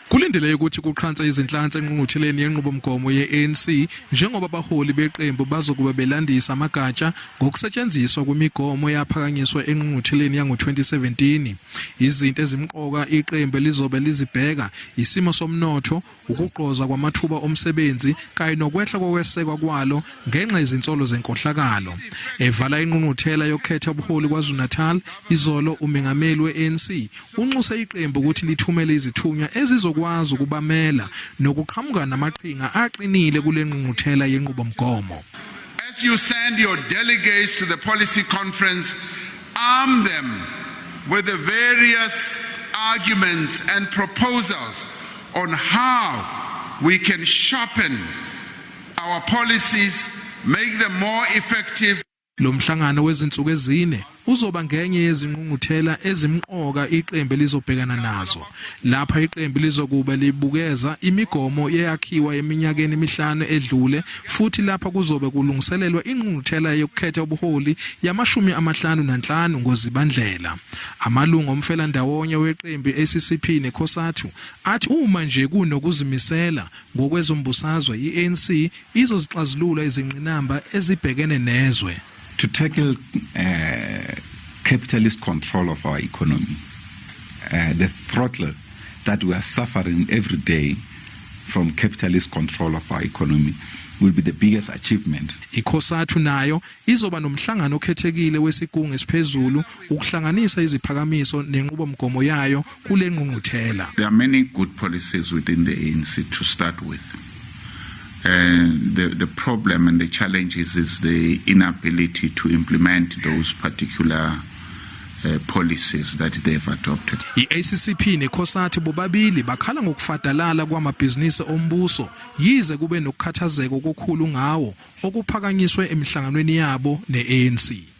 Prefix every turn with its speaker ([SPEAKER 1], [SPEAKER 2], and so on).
[SPEAKER 1] Kulindeleke ukuthi kuqhansa izinhlansi engqungqutheleni yenqubomgomo yeANC njengoba abaholi beqembu bazokuba belandisa amagatsha ngokusetshenziswa kwemigomo yaphakanyiswa engqungqutheleni yango-2017. Izinto ezimqoka iqembu lizobe lizibheka isimo somnotho, ukugqoza kwamathuba omsebenzi kanye nokwehla kokwesekwa kwalo ngenxa yezinsolo zenkohlakalo. Evala ingqungquthela yokukhetha ubuholi KwaZulu-Natal, izolo umengameli weANC unxuse iqembu ukuthi lithumele izithunywa ezizokwazi ukubamela nokuqhamuka namaqhinga aqinile kule ngqungquthela yenqubomgomo.
[SPEAKER 2] As you send your delegates to the policy conference, arm them with the various arguments and proposals on how we can sharpen our policies, make them more effective.
[SPEAKER 1] Lo mhlangano wezinsuku ezine uzoba ngenye yezingqungquthela ezimqoka iqembu lizobhekana nazo. Lapha iqembu lizokuba libukeza imigomo eyakhiwa eminyakeni emihlanu edlule futhi lapha kuzobe kulungiselelwa ingqungquthela yokukhetha ubuholi yama-55 ngoZibandlela. Amalungu omfelandawonye weqembu SABC neCosatu athi uma nje kunokuzimisela ngokwezombusazwe iANC izozixazulula izingqinamba ezibhekene nezwe.
[SPEAKER 3] To tackle capitalist control of our economy, the throttle that we are suffering every day from capitalist control of our economy will be the biggest achievement.
[SPEAKER 1] I-Cosatu nayo izoba nomhlangano okhethekile wesigungu esiphezulu ukuhlanganisa iziphakamiso nenqubomgomo yayo kule ngqungquthela.
[SPEAKER 4] There are many good policies within the ANC to start with. The problem and the challenges is the inability to implement those particular policies that they've adopted.
[SPEAKER 1] I-SACP neCosatu bobabili bakhala ngokufadalala kwamabhizinisi ombuso yize kube nokukhathazeka okukhulu ngawo okuphakanyiswe emihlanganweni yabo neANC.